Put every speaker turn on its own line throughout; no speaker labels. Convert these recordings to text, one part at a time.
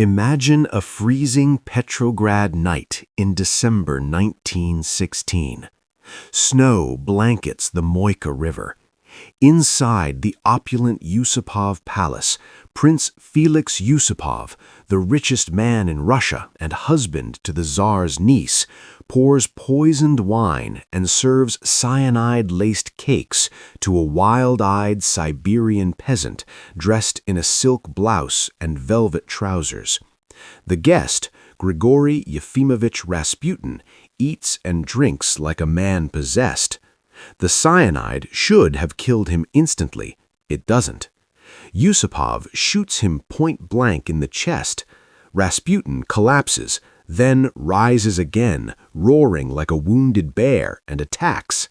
Imagine a freezing Petrograd night in December 1916. Snow blankets the Moika River. Inside the opulent Yusupov Palace, Prince Felix Yusupov, the richest man in Russia and husband to the Tsar's niece, pours poisoned wine and serves cyanide-laced cakes to a wild-eyed Siberian peasant dressed in a silk blouse and velvet trousers. The guest, Grigori Rasputin, eats and drinks like a man possessed. The cyanide should have killed him instantly. It doesn't. Yusupov shoots him point-blank in the chest. Rasputin collapses, then rises again, roaring like a wounded bear, and attacks.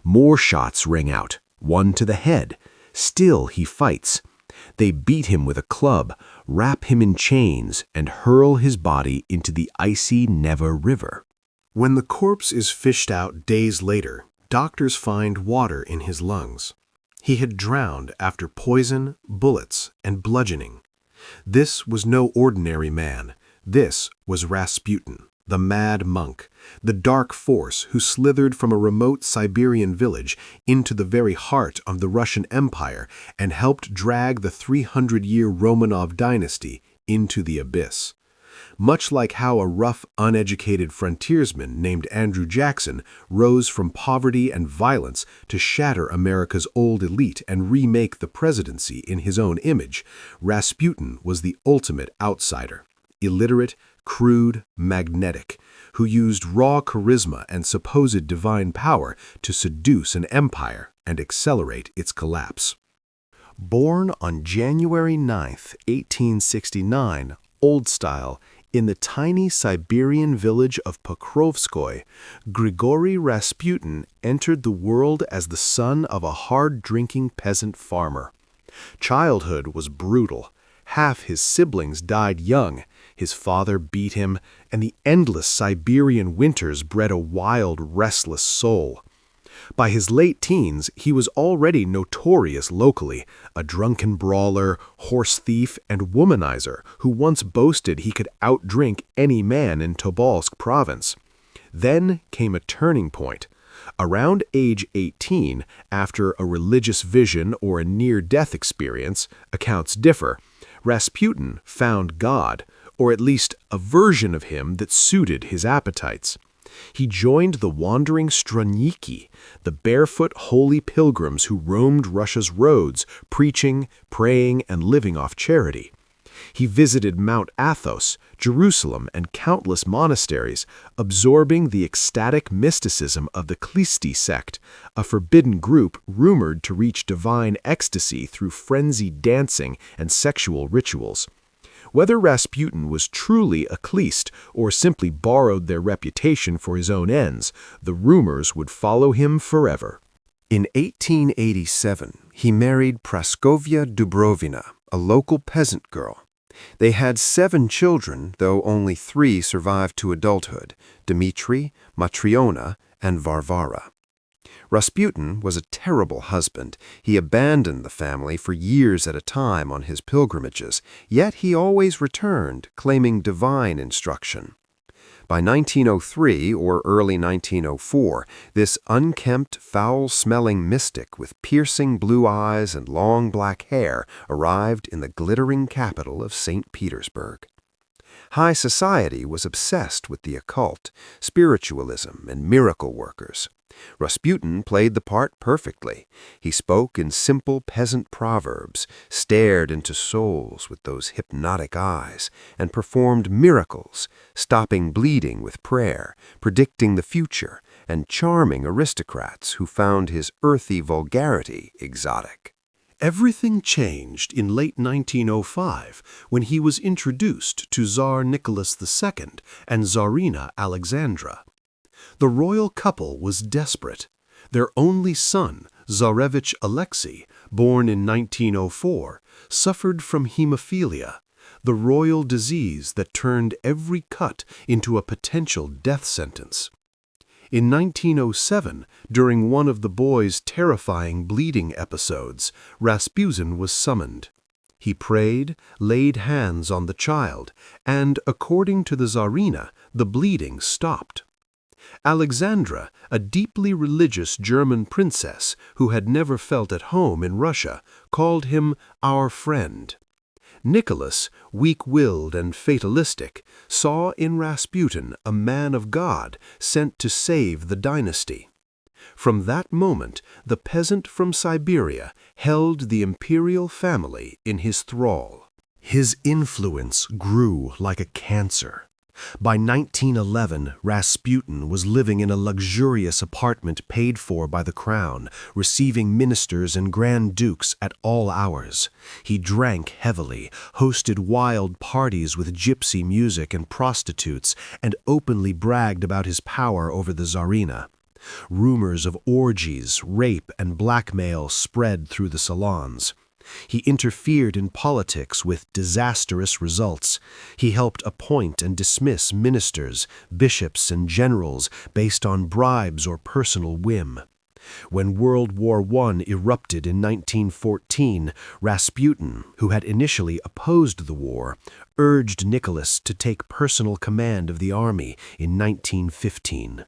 More shots ring out, one to the head. Still he fights. They beat him with a club, wrap him in chains, and hurl his body into the icy Neva River.
When the corpse is fished out days later, doctors find water in his lungs. He had drowned after poison, bullets, and bludgeoning. This was no ordinary man. This was Rasputin, the mad monk, the dark force who slithered from a remote Siberian village into the very heart of the Russian Empire and helped drag the 300-year Romanov dynasty into the abyss. Much like how a rough, uneducated frontiersman named Andrew Jackson rose from poverty and violence to shatter America's old elite and remake the presidency in his own image, Rasputin was the ultimate outsider. Illiterate, crude, magnetic, who used raw charisma and supposed divine power to seduce an empire and accelerate its collapse.
Born on January 9, 1869, Old Style, in the tiny Siberian village of Pokrovskoye, Grigori Rasputin entered the world as the son of a hard-drinking peasant farmer. Childhood was brutal. Half his siblings died young, his father beat him, and the endless Siberian winters bred a wild, restless soul. By his late teens, he was already notorious locally, a drunken brawler, horse thief, and womanizer who once boasted he could outdrink any man in Tobolsk province. Then came a turning point. Around age 18, after a religious vision or a near-death experience, accounts differ, Rasputin found God, or at least a version of him that suited his appetites. He joined the wandering Struniki, the barefoot holy pilgrims who roamed Russia's roads, preaching, praying, and living off charity. He visited Mount Athos, Jerusalem, and countless monasteries, absorbing the ecstatic mysticism of the Klisti sect, a forbidden group rumored to reach divine ecstasy through frenzied dancing and sexual rituals. Whether Rasputin was truly a Klist or simply borrowed their reputation for his own ends, the rumors would follow him forever. In 1887, he married Praskovya Dubrovina, a local peasant girl. They had 7 children, though only 3 survived to adulthood: Dmitri, Matriona, and Varvara. Rasputin was a terrible husband. He abandoned the family for years at a time on his pilgrimages, yet he always returned, claiming divine instruction. By 1903 or early 1904, this unkempt, foul-smelling mystic with piercing blue eyes and long black hair arrived in the glittering capital of St. Petersburg. High society was obsessed with the occult, spiritualism, and miracle workers. Rasputin played the part perfectly. He spoke in simple peasant proverbs, stared into souls with those hypnotic eyes, and performed miracles, stopping bleeding with prayer, predicting the future, and charming aristocrats who found his earthy vulgarity exotic.
Everything changed in late 1905 when he was introduced to Tsar Nicholas II and Tsarina Alexandra. The royal couple was desperate. Their only son, Tsarevich Alexei, born in 1904, suffered from hemophilia, the royal disease that turned every cut into a potential death sentence. In 1907, during one of the boy's terrifying bleeding episodes, Rasputin was summoned. He prayed, laid hands on the child, and, according to the Tsarina, the bleeding stopped. Alexandra, a deeply religious German princess who had never felt at home in Russia, called him our friend. Nicholas, weak-willed and fatalistic, saw in Rasputin a man of God sent to save the dynasty. From that moment, the peasant from Siberia held the imperial family in his thrall. His influence grew like a cancer. By 1911, Rasputin was living in a luxurious apartment paid for by the crown, receiving ministers and grand dukes at all hours. He drank heavily, hosted wild parties with gypsy music and prostitutes, and openly bragged about his power over the Tsarina. Rumors of orgies, rape, and blackmail spread through the salons. He interfered in politics with disastrous results. He helped appoint and dismiss ministers, bishops, and generals based on bribes or personal whim. When World War I erupted in 1914, Rasputin, who had initially opposed the war, urged Nicholas to take personal command of the army in 1915.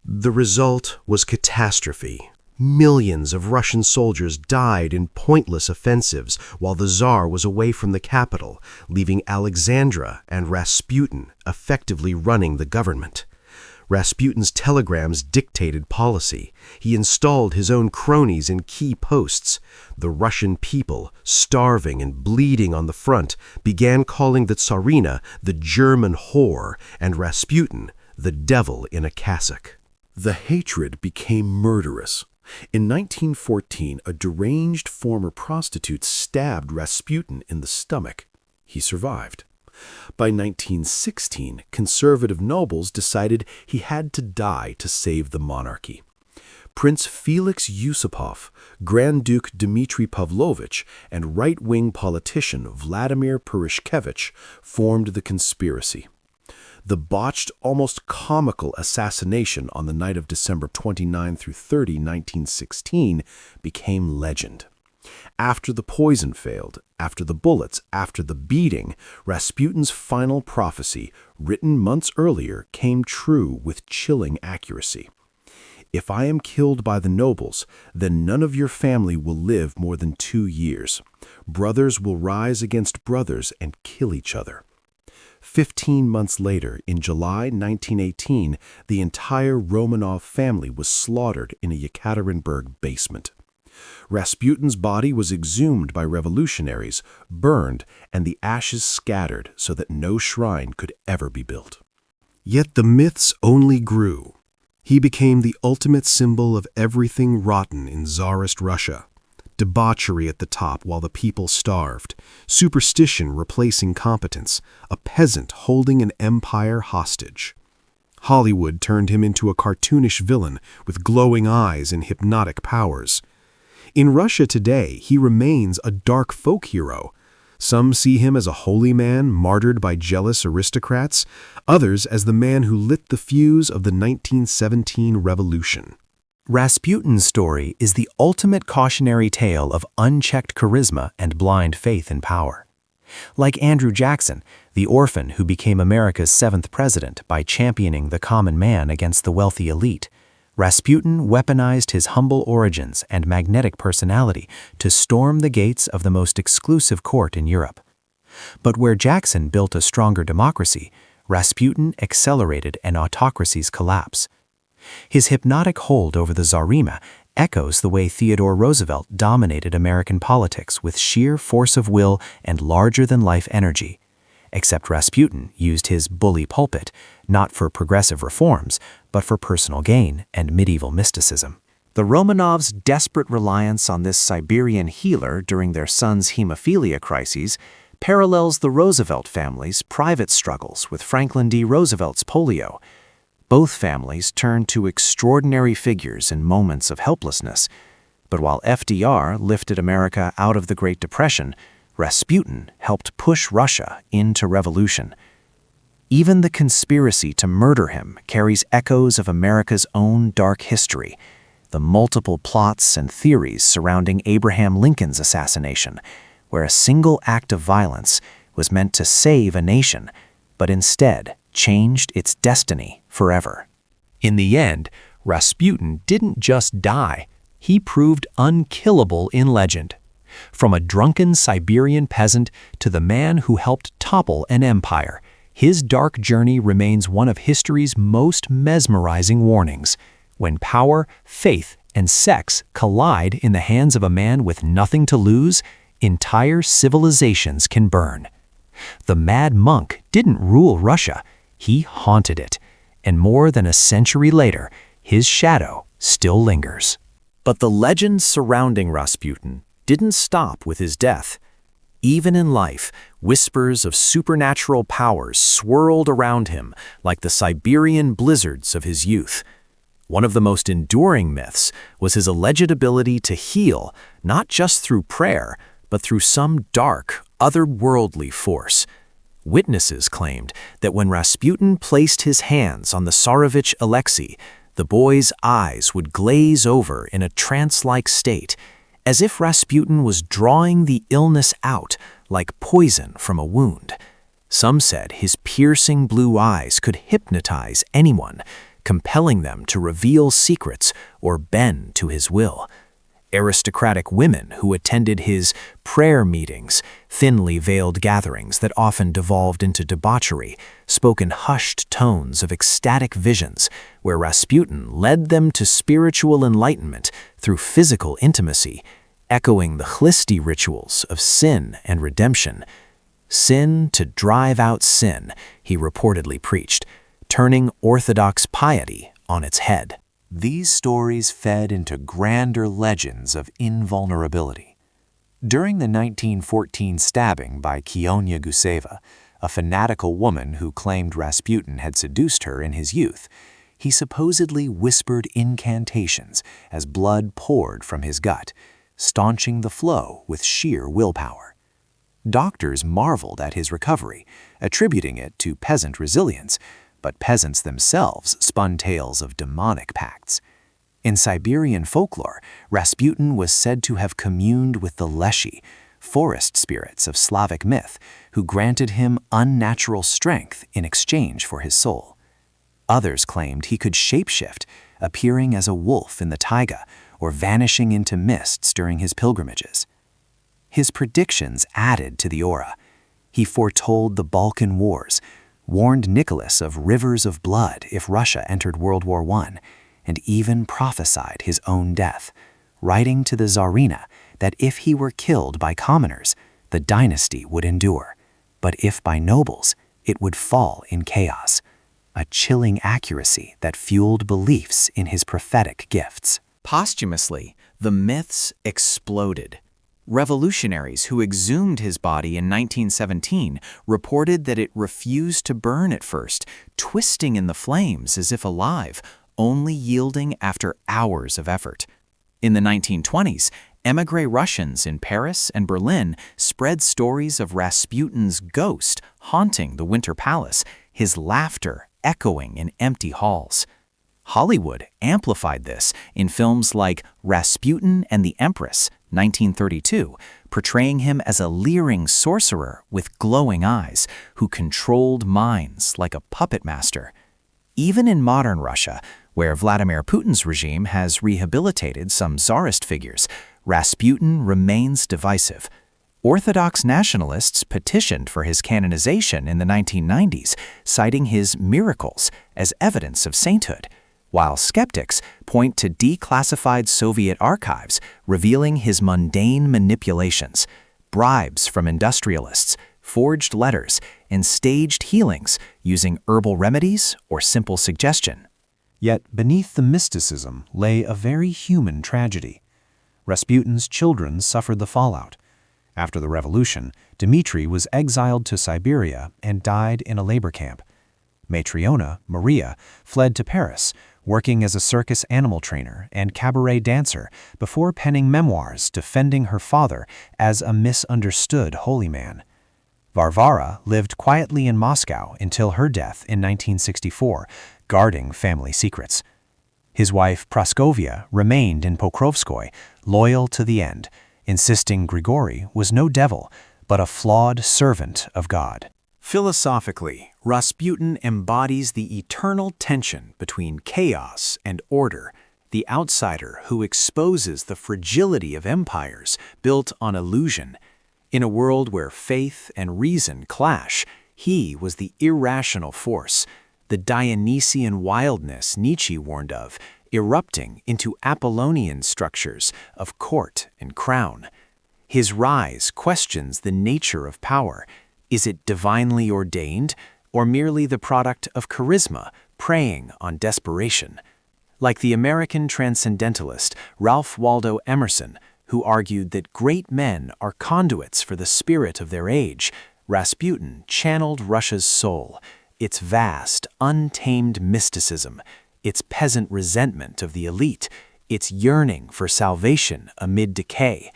The result was catastrophe. Millions of Russian soldiers died in pointless offensives while the Tsar was away from the capital, leaving Alexandra and Rasputin effectively running the government. Rasputin's telegrams dictated policy. He installed his own cronies in key posts. The Russian people, starving and bleeding on the front, began calling the Tsarina the German whore and Rasputin the devil in a cassock. The hatred became murderous. In 1914, a deranged former prostitute stabbed Rasputin in the stomach. He survived. By 1916, conservative nobles decided he had to die to save the monarchy. Prince Felix Yusupov, Grand Duke Dmitry Pavlovich, and right-wing politician Vladimir Purishkevich formed the conspiracy. The botched, almost comical assassination on the night of December 29 through 30, 1916, became legend. After the poison failed, after the bullets, after the beating, Rasputin's final prophecy, written months earlier, came true with chilling accuracy. If I am killed by the nobles, then none of your family will live more than 2 years. Brothers will rise against brothers and kill each other. 15 months later, in July 1918, the entire Romanov family was slaughtered in a Yekaterinburg basement. Rasputin's body was exhumed by revolutionaries, burned, and the ashes scattered so that no shrine could ever be built. Yet the myths only grew. He became the ultimate symbol of everything rotten in Tsarist Russia. Debauchery at the top while the people starved, superstition replacing competence, a peasant holding an empire hostage. Hollywood turned him into a cartoonish villain with glowing eyes and hypnotic powers. In Russia today, he remains a dark folk hero. Some see him as a holy man martyred by jealous aristocrats, others as the man who lit the fuse of the 1917 revolution.
Rasputin's story is the ultimate cautionary tale of unchecked charisma and blind faith in power. Like Andrew Jackson, the orphan who became America's 7th president by championing the common man against the wealthy elite, Rasputin weaponized his humble origins and magnetic personality to storm the gates of the most exclusive court in Europe. But where Jackson built a stronger democracy, Rasputin accelerated an autocracy's collapse. His hypnotic hold over the Tsarina echoes the way Theodore Roosevelt dominated American politics with sheer force of will and larger-than-life energy. Except Rasputin used his bully pulpit not for progressive reforms, but for personal gain and medieval mysticism. The Romanovs' desperate reliance on this Siberian healer during their son's hemophilia crises parallels the Roosevelt family's private struggles with Franklin D. Roosevelt's polio. Both families turned to extraordinary figures in moments of helplessness. But while FDR lifted America out of the Great Depression, Rasputin helped push Russia into revolution. Even the conspiracy to murder him carries echoes of America's own dark history. The multiple plots and theories surrounding Abraham Lincoln's assassination, where a single act of violence was meant to save a nation, but instead changed its destiny forever. In the end, Rasputin didn't just die, he proved unkillable in legend. From a drunken Siberian peasant to the man who helped topple an empire, his dark journey remains one of history's most mesmerizing warnings. When power, faith, and sex collide in the hands of a man with nothing to lose, entire civilizations can burn. The Mad Monk didn't rule Russia, he haunted it, and more than a century later, his shadow still lingers. But the legends surrounding Rasputin didn't stop with his death. Even in life, whispers of supernatural powers swirled around him like the Siberian blizzards of his youth. One of the most enduring myths was his alleged ability to heal, not just through prayer, but through some dark, otherworldly force. Witnesses claimed that when Rasputin placed his hands on the Tsarevich Alexei, the boy's eyes would glaze over in a trance-like state, as if Rasputin was drawing the illness out like poison from a wound. Some said his piercing blue eyes could hypnotize anyone, compelling them to reveal secrets or bend to his will. Aristocratic women who attended his prayer meetings, thinly veiled gatherings that often devolved into debauchery, spoke in hushed tones of ecstatic visions, where Rasputin led them to spiritual enlightenment through physical intimacy, echoing the Chlisti rituals of sin and redemption. Sin to drive out sin, he reportedly preached, turning orthodox piety on its head. These stories fed into grander legends of invulnerability. During the 1914 stabbing by Kionia Guseva, a fanatical woman who claimed Rasputin had seduced her in his youth, he supposedly whispered incantations as blood poured from his gut, staunching the flow with sheer willpower. Doctors marveled at his recovery, attributing it to peasant resilience, but peasants themselves spun tales of demonic pacts. In Siberian folklore, Rasputin was said to have communed with the Leshy, forest spirits of Slavic myth, who granted him unnatural strength in exchange for his soul. Others claimed he could shapeshift, appearing as a wolf in the taiga or vanishing into mists during his pilgrimages. His predictions added to the aura. He foretold the Balkan Wars, warned Nicholas of rivers of blood if Russia entered World War I, and even prophesied his own death, writing to the Tsarina that if he were killed by commoners, the dynasty would endure, but if by nobles, it would fall in chaos, a chilling accuracy that fueled beliefs in his prophetic gifts. Posthumously, the myths exploded. Revolutionaries who exhumed his body in 1917 reported that it refused to burn at first, twisting in the flames as if alive, only yielding after hours of effort. In the 1920s, émigré Russians in Paris and Berlin spread stories of Rasputin's ghost haunting the Winter Palace, his laughter echoing in empty halls. Hollywood amplified this in films like Rasputin and the Empress, 1932, portraying him as a leering sorcerer with glowing eyes who controlled minds like a puppet master. Even in modern Russia, where Vladimir Putin's regime has rehabilitated some Tsarist figures, Rasputin remains divisive. Orthodox nationalists petitioned for his canonization in the 1990s, citing his miracles as evidence of sainthood, while skeptics point to declassified Soviet archives revealing his mundane manipulations, bribes from industrialists, forged letters, and staged healings using herbal remedies or simple suggestion. Yet beneath the mysticism lay a very human tragedy. Rasputin's children suffered the fallout. After the revolution, Dmitri was exiled to Siberia and died in a labor camp. Matriona, Maria, fled to Paris, working as a circus animal trainer and cabaret dancer before penning memoirs defending her father as a misunderstood holy man. Varvara lived quietly in Moscow until her death in 1964, guarding family secrets. His wife Praskovia remained in Pokrovskoy, loyal to the end, insisting Grigori was no devil, but a flawed servant of God. Philosophically, Rasputin embodies the eternal tension between chaos and order, the outsider who exposes the fragility of empires built on illusion. In a world where faith and reason clash, he was the irrational force, the Dionysian wildness Nietzsche warned of, erupting into Apollonian structures of court and crown. His rise questions the nature of power. Is it divinely ordained, or merely the product of charisma preying on desperation? Like the American transcendentalist Ralph Waldo Emerson, who argued that great men are conduits for the spirit of their age, Rasputin channeled Russia's soul, its vast, untamed mysticism, its peasant resentment of the elite, its yearning for salvation amid decay.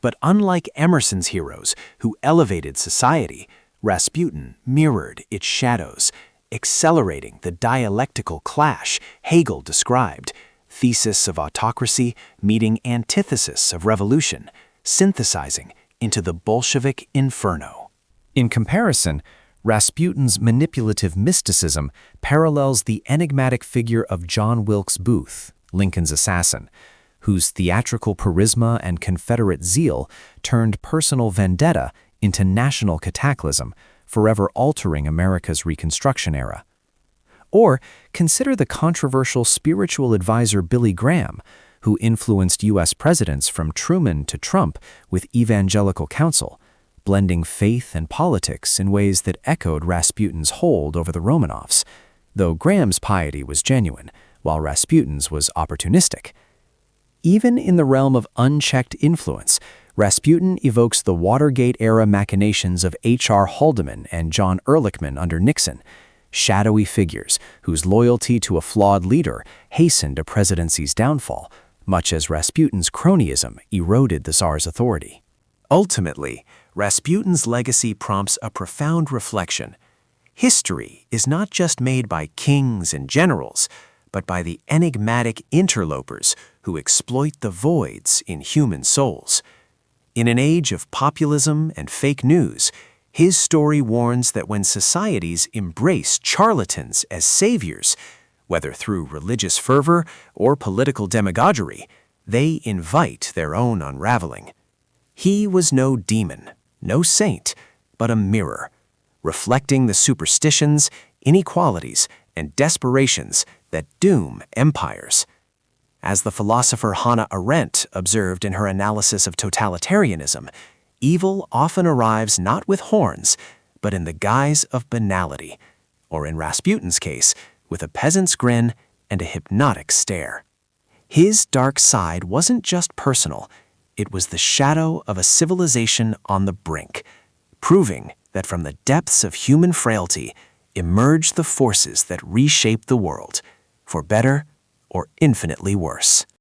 But unlike Emerson's heroes, who elevated society, Rasputin mirrored its shadows, accelerating the dialectical clash Hegel described, thesis of autocracy meeting antithesis of revolution, synthesizing into the Bolshevik inferno. In comparison, Rasputin's manipulative mysticism parallels the enigmatic figure of John Wilkes Booth, Lincoln's assassin, whose theatrical charisma and Confederate zeal turned personal vendetta into national cataclysm, forever altering America's Reconstruction era. Or consider the controversial spiritual advisor Billy Graham, who influenced U.S. presidents from Truman to Trump with evangelical counsel, blending faith and politics in ways that echoed Rasputin's hold over the Romanovs, though Graham's piety was genuine, while Rasputin's was opportunistic. Even in the realm of unchecked influence, Rasputin evokes the Watergate-era machinations of H.R. Haldeman and John Ehrlichman under Nixon, shadowy figures whose loyalty to a flawed leader hastened a presidency's downfall, much as Rasputin's cronyism eroded the Tsar's authority. Ultimately, Rasputin's legacy prompts a profound reflection. History is not just made by kings and generals, but by the enigmatic interlopers who exploit the voids in human souls. In an age of populism and fake news, his story warns that when societies embrace charlatans as saviors, whether through religious fervor or political demagoguery, they invite their own unraveling. He was no demon, no saint, but a mirror, reflecting the superstitions, inequalities, and desperations that doom empires. As the philosopher Hannah Arendt observed in her analysis of totalitarianism, evil often arrives not with horns, but in the guise of banality, or in Rasputin's case, with a peasant's grin and a hypnotic stare. His dark side wasn't just personal, it was the shadow of a civilization on the brink, proving that from the depths of human frailty emerged the forces that reshape the world, for better or infinitely worse.